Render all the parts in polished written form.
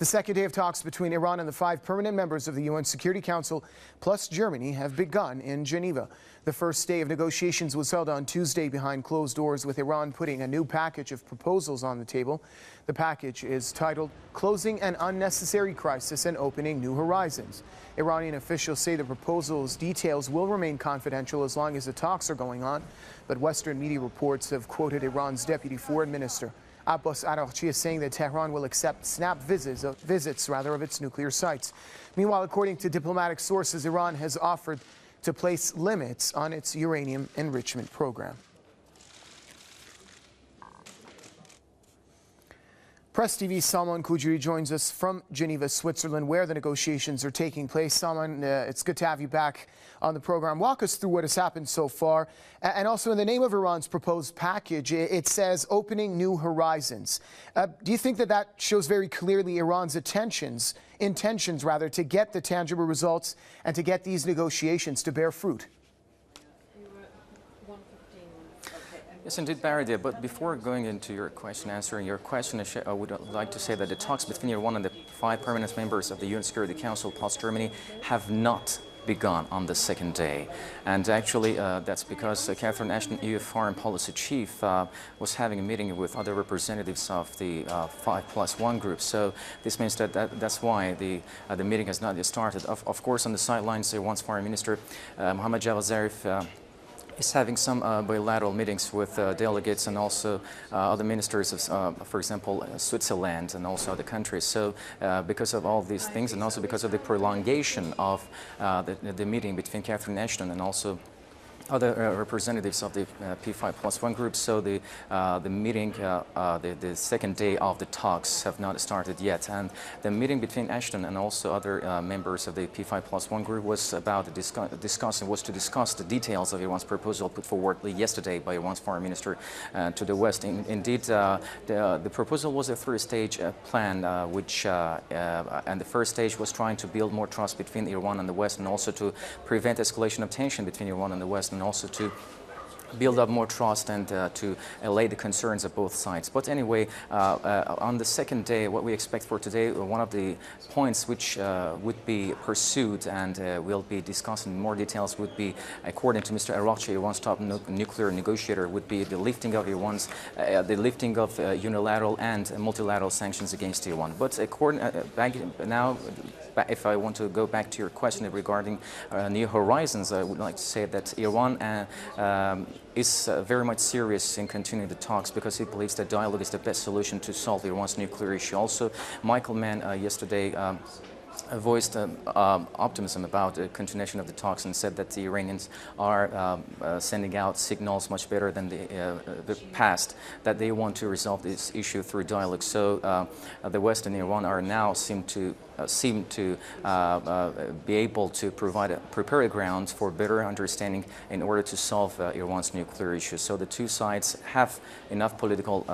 The second day of talks between Iran and the 5 permanent members of the UN Security Council, plus Germany, have begun in Geneva. The first day of negotiations was held on Tuesday behind closed doors, with Iran putting a new package of proposals on the table. The package is titled Closing an Unnecessary Crisis and Opening New Horizons. Iranian officials say the proposal's details will remain confidential as long as the talks are going on, but Western media reports have quoted Iran's deputy foreign minister Abbas Araghchi is saying that Tehran will accept snap visits of its nuclear sites. Meanwhile, according to diplomatic sources, Iran has offered to place limits on its uranium enrichment program. Press TV's Salman Kujri joins us from Geneva, Switzerland, where the negotiations are taking place. Salman, it's good to have you back on the program. Walk us through what has happened so far. And also, in the name of Iran's proposed package, it says opening new horizons. Do you think that shows very clearly Iran's intentions to get the tangible results and to get these negotiations to bear fruit? Yes, indeed, Barry. But before going into your question, answering your question, I would like to say that the talks between Iran and the 5 permanent members of the UN Security Council plus Germany have not begun on the second day. And actually, that's because Catherine Ashton, EU Foreign Policy Chief, was having a meeting with other representatives of the 5+1 group. So this means that's why the meeting has not yet started. Of course, on the sidelines, Iran's Foreign Minister, Mohammad Javad Zarif, is having some bilateral meetings with delegates and also other ministers of, for example, Switzerland and also other countries. So because of all these things and also because of the prolongation of the meeting between Catherine Ashton and also other representatives of the P5+1 group, so the meeting, the second day of the talks have not started yet. And the meeting between Ashton and also other members of the P5+1 group was about to discuss the details of Iran's proposal put forward yesterday by Iran's foreign minister to the West. Indeed, the proposal was a 3-stage plan, and the first stage was trying to build more trust between Iran and the West, and also to prevent escalation of tension between Iran and the West, and also to build up more trust and to allay the concerns of both sides. But anyway, on the second day, what we expect for today, one of the points which would be pursued and we'll be discussing in more details would be, according to Mr. Araghchi, Iran's top nuclear negotiator, would be the lifting of unilateral and multilateral sanctions against Iran. But if I want to go back to your question regarding new horizons, I would like to say that Iran is very much serious in continuing the talks because he believes that dialogue is the best solution to solve Iran's nuclear issue. Also, Michael Mann yesterday voiced optimism about the continuation of the talks and said that the Iranians are sending out signals much better than the past, that they want to resolve this issue through dialogue. So the West and Iran are now seem to be able to prepare a ground for better understanding in order to solve Iran's nuclear issues. So the two sides have enough political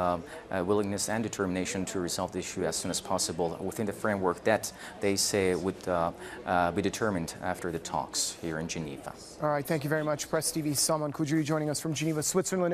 willingness and determination to resolve the issue as soon as possible within the framework that they say would be determined after the talks here in Geneva. All right, thank you very much. Press TV's Salman Kujri joining us from Geneva, Switzerland.